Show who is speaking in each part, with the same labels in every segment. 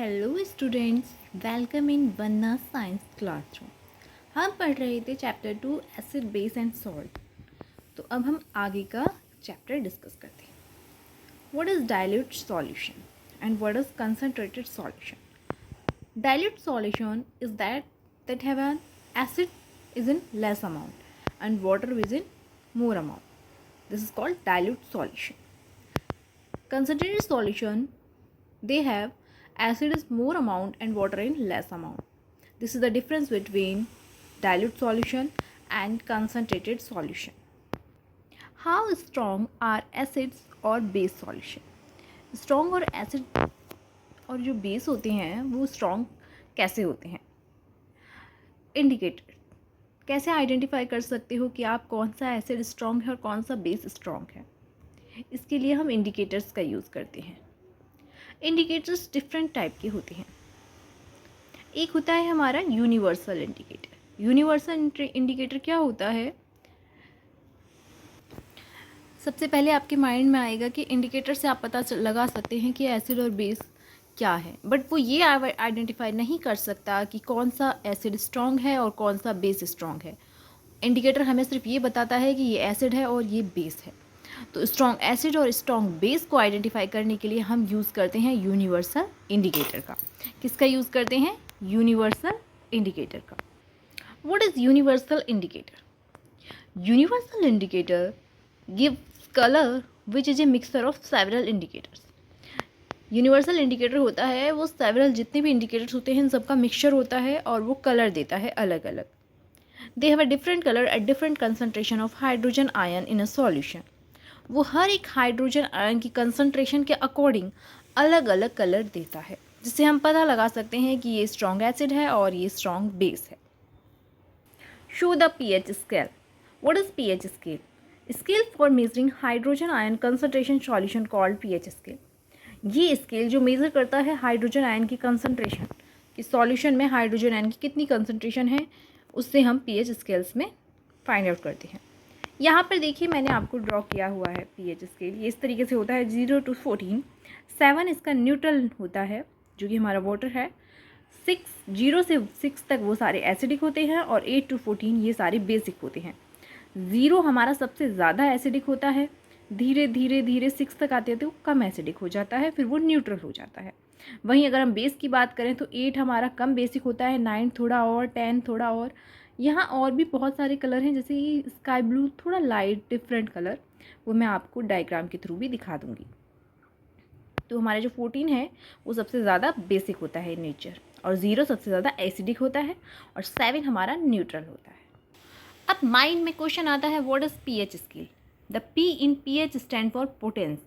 Speaker 1: Hello students, welcome in wanna science classroom. हम पढ़ रहे थे chapter 2 acid base and salt. तो अब हम आगे का चैप्टर डिस्कस करते हैं। What is dilute solution and what is concentrated solution? Dilute solution is that have an acid is in less amount and water is in more amount. This is called dilute solution. Concentrated solution, they have acid is more amount and water in less amount. This is the difference between dilute solution and concentrated solution. How strong are acids or base solution? Strong और acid और जो base होते हैं वो strong कैसे होते हैं? Indicator, कैसे आइडेंटिफाई कर सकते हो कि आप कौन सा एसिड स्ट्रॉन्ग है और कौन सा बेस स्ट्रॉन्ग है? इसके लिए हम इंडिकेटर्स का यूज़ करते हैं। इंडिकेटर्स डिफरेंट टाइप के होते हैं। एक होता है हमारा यूनिवर्सल इंडिकेटर। यूनिवर्सल इंडिकेटर क्या होता है? सबसे पहले आपके माइंड में आएगा कि इंडिकेटर से आप पता लगा सकते हैं कि एसिड और बेस क्या है, बट वो ये आइडेंटिफाई नहीं कर सकता कि कौन सा एसिड स्ट्रॉन्ग है और कौन सा बेस स्ट्रॉन्ग है। इंडिकेटर हमें सिर्फ ये बताता है कि ये एसिड है और ये बेस है। तो स्ट्रॉन्ग एसिड और स्ट्रॉन्ग बेस को आइडेंटिफाई करने के लिए हम यूज़ करते हैं यूनिवर्सल इंडिकेटर का। किसका यूज़ करते हैं? यूनिवर्सल इंडिकेटर का। What is universal indicator? Universal indicator gives colour which is a mixture of several indicators. Universal indicator होता है वो सेवरल जितने भी इंडिकेटर्स होते हैं इन सबका मिक्सचर होता है और वो कलर देता है अलग अलग। They have a different colour at different concentration of hydrogen ion in a solution. वो हर एक हाइड्रोजन आयन की कंसंट्रेशन के अकॉर्डिंग अलग अलग कलर देता है, जिससे हम पता लगा सकते हैं कि ये स्ट्रॉन्ग एसिड है और ये स्ट्रॉन्ग बेस है। Show the pH scale. What is pH scale? Scale for measuring hydrogen ion concentration solution called pH scale. ये स्केल जो मेज़र करता है हाइड्रोजन आयन की कंसंट्रेशन कि सॉल्यूशन में हाइड्रोजन आयन की कितनी कंसंट्रेशन है, उससे हम पीएच स्केल्स में फाइंड आउट करते हैं। यहाँ पर देखिए मैंने आपको ड्रॉ किया हुआ है पीएच स्केल। ये इस तरीके से होता है 0 to 14। 7 इसका न्यूट्रल होता है जो कि हमारा वाटर है। 0 से 6 तक वो सारे एसिडिक होते हैं और 8 to 14 ये सारे बेसिक होते हैं। 0 हमारा सबसे ज़्यादा एसिडिक होता है, धीरे धीरे धीरे 6 तक आते आते वो कम एसिडिक हो जाता है, फिर वो न्यूट्रल हो जाता है। वहीं अगर हम बेस की बात करें तो 8 हमारा कम बेसिक होता है, 9 थोड़ा और, 10 थोड़ा और। यहाँ और भी बहुत सारे कलर हैं, जैसे कि स्काई ब्लू थोड़ा लाइट डिफरेंट कलर, वो मैं आपको डायग्राम के थ्रू भी दिखा दूँगी। तो हमारा जो 14 है वो सबसे ज़्यादा बेसिक होता है नेचर, और 0 सबसे ज़्यादा एसिडिक होता है, और 7 हमारा न्यूट्रल होता है। अब माइंड में क्वेश्चन आता है, what is pH scale? The P in pH stand for potence.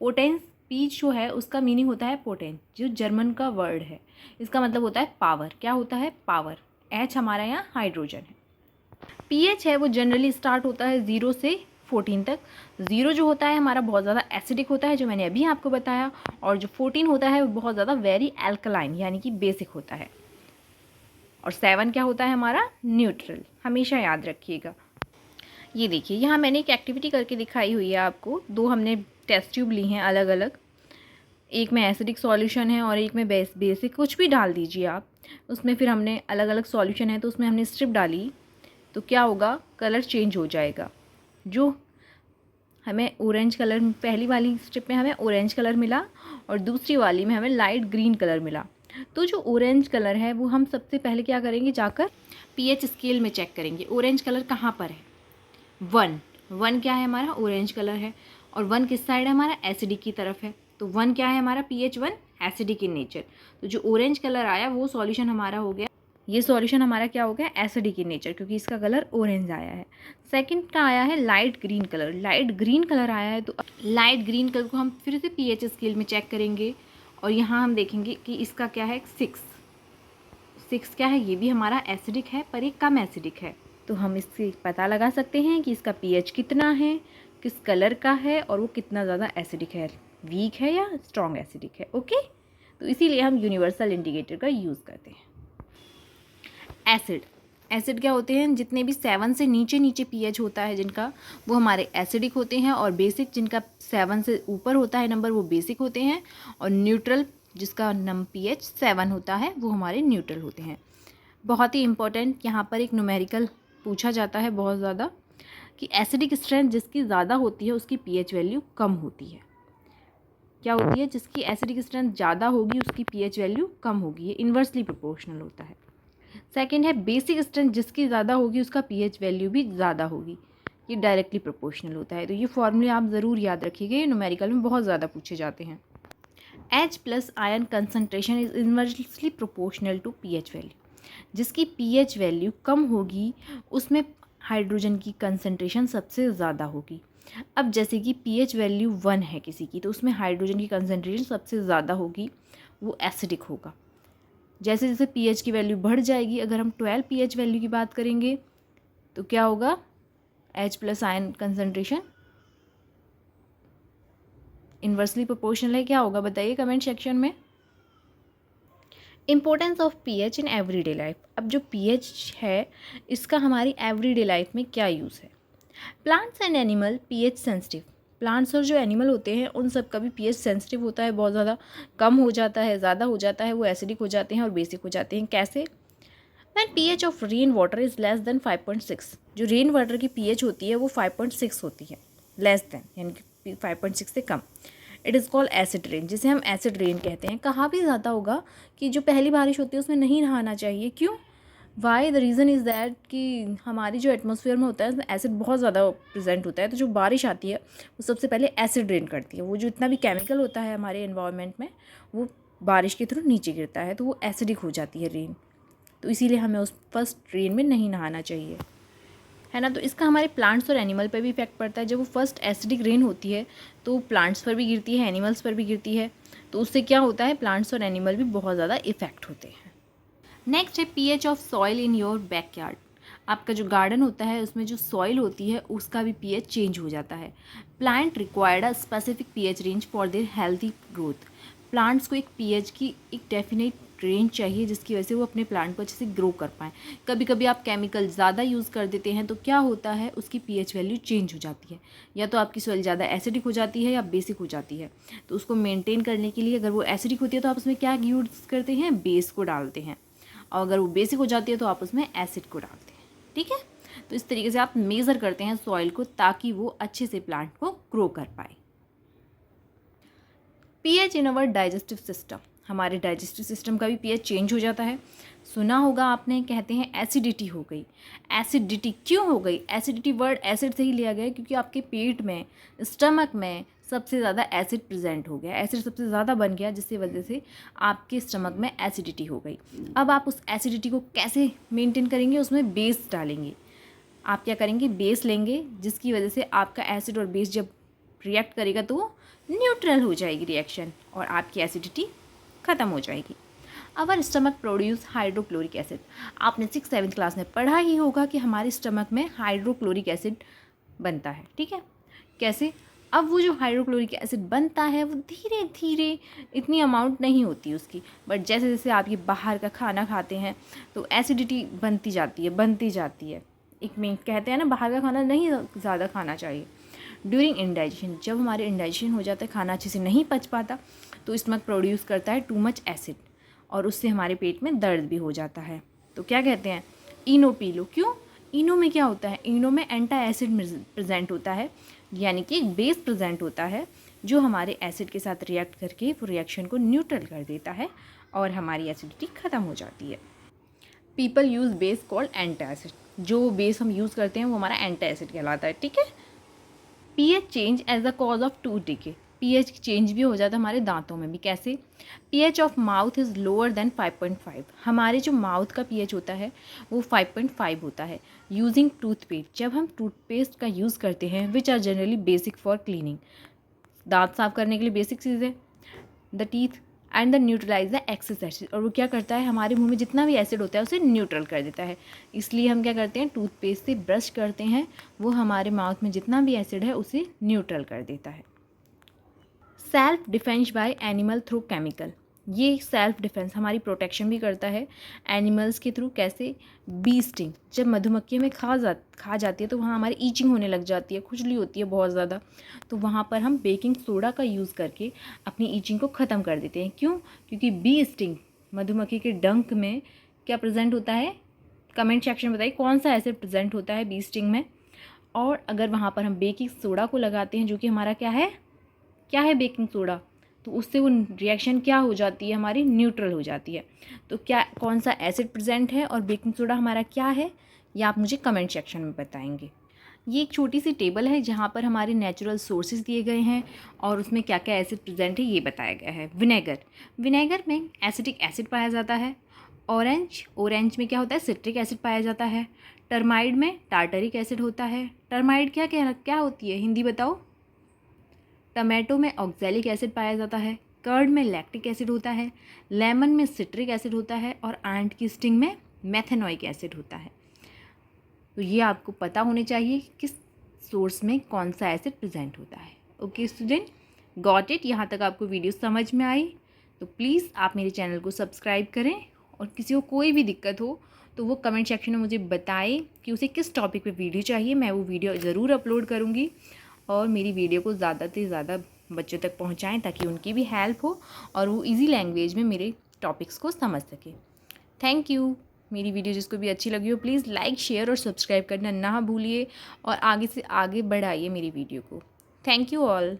Speaker 1: Potence P जो है उसका मीनिंग होता है पोटेंस, जो जर्मन का वर्ड है। इसका मतलब होता है पावर। क्या होता है? पावर। एच हमारा यहाँ हाइड्रोजन है। पीएच है वो जनरली स्टार्ट होता है 0 से 14 तक। 0 जो होता है हमारा बहुत ज़्यादा एसिडिक होता है, जो मैंने अभी आपको बताया, और जो 14 होता है वो बहुत ज़्यादा वेरी एल्कलाइन यानी कि बेसिक होता है, और 7 क्या होता है हमारा? न्यूट्रल। हमेशा याद रखिएगा। ये देखिए यहाँ मैंने एक एक्टिविटी करके दिखाई हुई है आपको। 2 हमने टेस्ट ट्यूब ली हैं अलग अलग, एक में एसिडिक सॉल्यूशन है और एक में बेसिक। कुछ भी डाल दीजिए आप उसमें, फिर हमने अलग अलग सॉल्यूशन है तो उसमें हमने स्ट्रिप डाली, तो क्या होगा? कलर चेंज हो जाएगा। जो हमें ऑरेंज कलर, पहली वाली स्ट्रिप में हमें ऑरेंज कलर मिला और दूसरी वाली में हमें लाइट ग्रीन कलर मिला। तो जो ऑरेंज कलर है वो हम सबसे पहले क्या करेंगे? जाकर पीएच स्केल में चेक करेंगे ऑरेंज कलर कहाँ पर है। 1 क्या है हमारा? ऑरेंज कलर है, और 1 किस साइड है हमारा? एसिडिक की तरफ है। तो 1 क्या है हमारा? pH 1 acidic in nature. तो जो ऑरेंज कलर आया वो सॉल्यूशन हमारा हो गया, ये सॉल्यूशन हमारा क्या हो गया? एसिडिक इन नेचर, क्योंकि इसका कलर ऑरेंज आया है। सेकंड का आया है light green colour. Light green colour आया है तो लाइट ग्रीन कलर को हम फिर से पीएच स्केल में चेक करेंगे, और यहाँ हम देखेंगे कि इसका क्या है? 6 क्या है? ये भी हमारा एसिडिक है पर ये कम एसिडिक है। तो हम इससे पता लगा सकते हैं कि इसका पीएच कितना है, किस कलर का है, और वो कितना ज़्यादा एसिडिक है, वीक है या स्ट्रॉन्ग एसिडिक है। ओके, तो इसीलिए हम यूनिवर्सल इंडिकेटर का यूज़ करते हैं। एसिड क्या होते हैं? जितने भी 7 से नीचे नीचे पीएच होता है जिनका, वो हमारे एसिडिक होते हैं, और बेसिक जिनका 7 से ऊपर होता है नंबर, वो बेसिक होते हैं, और न्यूट्रल जिसका pH 7 होता है, वो हमारे न्यूट्रल होते हैं। बहुत ही इम्पोर्टेंट यहाँ पर एक न्यूमेरिकल पूछा जाता है बहुत ज़्यादा कि एसिडिक स्ट्रेंथ जिसकी ज़्यादा होती है उसकी pH वैल्यू कम होती है। क्या होती है? जिसकी एसिडिक स्ट्रेंथ ज़्यादा होगी उसकी pH वैल्यू कम होगी। ये इन्वर्सली प्रोपोर्शनल होता है। सेकंड है बेसिक स्ट्रेंथ, जिसकी ज़्यादा होगी उसका pH वैल्यू भी ज़्यादा होगी। ये डायरेक्टली प्रोपोर्शनल होता है। तो ये फॉर्मूले आप ज़रूर याद रखिएगा, ये न्यूमेरिकल में बहुत ज़्यादा पूछे जाते हैं। H plus ion concentration is inversely proportional to pH value. जिसकी pH वैल्यू कम होगी उसमें हाइड्रोजन की कंसनट्रेशन सबसे ज़्यादा होगी। अब जैसे कि pH वैल्यू 1 है किसी की, तो उसमें हाइड्रोजन की कंसनट्रेशन सबसे ज़्यादा होगी, वो एसिडिक होगा। जैसे जैसे pH की वैल्यू बढ़ जाएगी, अगर हम 12 pH वैल्यू की बात करेंगे तो क्या होगा? H plus ion concentration inversely proportional है। क्या होगा बताइए कमेंट सेक्शन में। Importance of pH in everyday life. अब जो pH है इसका हमारी एवरीडे लाइफ में क्या यूज़ है? Plants and animal pH sensitive. Plants और जो एनिमल होते हैं उन सब का भी pH सेंसिटिव होता है, बहुत ज़्यादा कम हो जाता है, ज़्यादा हो जाता है, वो एसिडिक हो जाते हैं और बेसिक हो जाते हैं। कैसे? When pH of rain water is less than 5.6। जो रेन वाटर की pH होती है वो 5.6 होती है, लेस देन यानी कि 5.6 से कम। It is called acid rain, जिसे हम एसिड रेन कहते हैं। कहाँ भी ज़्यादा होगा कि जो पहली बारिश होती है उसमें नहीं नहाना चाहिए। क्यों? Why the reason is that कि हमारी जो एटमॉस्फेयर में होता है उसमें एसिड बहुत ज़्यादा प्रेजेंट होता है। तो जो बारिश आती है वो सबसे पहले एसिड रेन करती है। वो जो इतना भी केमिकल होता है हमारे एनवायरनमेंट में वो बारिश के थ्रू नीचे गिरता है, तो वो एसिडिक हो जाती है रेन। तो इसीलिए हमें उस फर्स्ट रेन में नहीं नहाना चाहिए, है ना। तो इसका हमारे प्लांट्स और एनिमल पर भी इफेक्ट पड़ता है। जब वो फर्स्ट एसिडिक रेन होती है तो प्लांट्स पर भी गिरती है, एनिमल्स पर भी गिरती है। तो उससे क्या होता है? प्लांट्स और एनिमल भी बहुत ज़्यादा इफेक्ट होते हैं। नेक्स्ट है pH of soil in your backyard. आपका जो गार्डन होता है उसमें जो सॉइल होती है उसका भी pH चेंज हो जाता है। Plant required a specific pH range for their healthy growth. Plants को एक pH की एक डेफिनेट रेंज चाहिए जिसकी वजह से वो अपने प्लांट को अच्छे से ग्रो कर पाएँ। कभी कभी आप केमिकल ज़्यादा यूज़ कर देते हैं तो क्या होता है? उसकी pH वैल्यू चेंज हो जाती है, या तो आपकी सॉइल ज़्यादा एसिडिक हो जाती है या बेसिक हो जाती है। तो उसको मेंटेन करने के लिए अगर वो एसिडिक होती है तो आप उसमें क्या यूज़ करते हैं? बेस को डालते हैं। और अगर वो बेसिक हो जाती है तो आप उसमें एसिड को डालते हैं। ठीक है, तो इस तरीके से आप मेज़र करते हैं सॉइल को ताकि वो अच्छे से प्लांट को ग्रो कर पाए। pH इन अवर डाइजेस्टिव सिस्टम। हमारे डाइजेस्टिव सिस्टम का भी pH चेंज हो जाता है। सुना होगा आपने, कहते हैं एसिडिटी हो गई। एसिडिटी क्यों हो गई? एसिडिटी वर्ड एसिड से ही लिया गया क्योंकि आपके पेट में, स्टमक में सबसे ज़्यादा एसिड प्रेजेंट हो गया, एसिड सबसे ज़्यादा बन गया, जिसकी वजह से आपके स्टमक में एसिडिटी हो गई। अब आप उस एसिडिटी को कैसे मेंटेन करेंगे? उसमें बेस डालेंगे। आप क्या करेंगे? बेस लेंगे, जिसकी वजह से आपका एसिड और बेस जब रिएक्ट करेगा तो वो न्यूट्रल हो जाएगी रिएक्शन और आपकी एसिडिटी ख़त्म हो जाएगी। Our stomach produce hydrochloric acid. आपने 6th-7th क्लास में पढ़ा ही होगा कि हमारे स्टमक में हाइड्रोक्लोरिक एसिड बनता है। ठीक है, कैसे? अब वो जो हाइड्रोक्लोरिक एसिड बनता है वो धीरे धीरे, इतनी अमाउंट नहीं होती उसकी, बट जैसे जैसे आप ये बाहर का खाना खाते हैं तो एसिडिटी बनती जाती है। एक में कहते हैं ना, बाहर का खाना नहीं ज़्यादा खाना चाहिए। ड्यूरिंग इंडाइजेशन, जब हमारे इंडाइजेशन हो जाता है, खाना अच्छे से नहीं पच पाता, तो स्टमक प्रोड्यूस करता है टू मच एसिड और उससे हमारे पेट में दर्द भी हो जाता है। तो क्या कहते हैं? इनो पी लो। क्यों? इनो में क्या होता है? इनो में एंटा एसिड प्रेजेंट होता है, यानी कि एक बेस प्रेजेंट होता है जो हमारे एसिड के साथ रिएक्ट करके वो रिएक्शन को न्यूट्रल कर देता है और हमारी एसिडिटी ख़त्म हो जाती है। People use base called antacid. जो बेस हम यूज़ करते हैं वो हमारा एंटा एसिड कहलाता है। ठीक है। pH change as a cause of tooth decay. pH change भी हो जाता है हमारे दांतों में भी। कैसे? pH of mouth is lower than 5.5। हमारे जो माउथ का pH होता है वो 5.5 होता है। यूजिंग टूथपेस्ट, जब हम टूथपेस्ट का यूज़ करते हैं, which are generally basic for cleaning, दांत साफ करने के लिए बेसिक चीज़ है। The teeth and the neutralize the excess acid, और वो क्या करता है? हमारे मुंह में जितना भी एसिड होता है उसे न्यूट्रल कर देता है। इसलिए हम क्या करते हैं? टूथपेस्ट से ब्रश करते हैं, वो हमारे माउथ में जितना भी एसिड है उसे न्यूट्रल कर देता है। Self defence bye animal through chemical. ये सेल्फ डिफेंस हमारी प्रोटेक्शन भी करता है एनिमल्स के थ्रू। कैसे? बी स्टिंग, जब मधुमक्खी में खा जाती है तो वहाँ हमारी ईचिंग होने लग जाती है, खुजली होती है बहुत ज़्यादा, तो वहाँ पर हम बेकिंग सोडा का यूज़ करके अपनी ईचिंग को ख़त्म कर देते हैं। क्यों? क्योंकि बी स्टिंग, मधुमक्खी के डंक में क्या प्रेजेंट होता है? कमेंट सेक्शन में बताइए कौन सा एसिड प्रेजेंट होता है बी स्टिंग में। और अगर वहाँ पर हम बेकिंग सोडा को लगाते हैं, जो कि हमारा क्या है बेकिंग सोडा, तो उससे वो रिएक्शन क्या हो जाती है? हमारी न्यूट्रल हो जाती है। तो क्या कौन सा एसिड प्रेजेंट है और बेकिंग सोडा हमारा क्या है, ये आप मुझे कमेंट सेक्शन में बताएंगे। ये एक छोटी सी टेबल है जहाँ पर हमारे नेचुरल सोर्सेज दिए गए हैं और उसमें क्या क्या एसिड प्रेजेंट है ये बताया गया है। विनेगर में एसिटिक एसिड पाया जाता है। ऑरेंज में क्या होता है? सिट्रिक एसिड पाया जाता है। टर्माइड में टार्टरिक एसिड होता है। टर्माइड क्या होती है? हिंदी बताओ। टमाटो में ऑक्जेलिक एसिड पाया जाता है। कर्ड में लैक्टिक एसिड होता है। लेमन में सिट्रिक एसिड होता है और एंट की स्टिंग में मेथेनोइक एसिड होता है। तो ये आपको पता होने चाहिए किस सोर्स में कौन सा एसिड प्रेजेंट होता है। Okay student, got it? यहाँ तक आपको वीडियो समझ में आई तो प्लीज़ आप मेरे चैनल को सब्सक्राइब करें, और किसी को कोई भी दिक्कत हो तो वो कमेंट सेक्शन में मुझे बताएं कि उसे किस टॉपिक पे वीडियो चाहिए। मैं वो वीडियो ज़रूर अपलोड करूँगी, और मेरी वीडियो को ज़्यादा से ज़्यादा बच्चों तक पहुँचाएँ ताकि उनकी भी हेल्प हो और वो ईजी लैंग्वेज में मेरे टॉपिक्स को समझ सके। Thank you. मेरी वीडियो जिसको भी अच्छी लगी हो प्लीज़ लाइक, शेयर और सब्सक्राइब करना ना भूलिए, और आगे से आगे बढ़ाइए मेरी वीडियो को। Thank you all.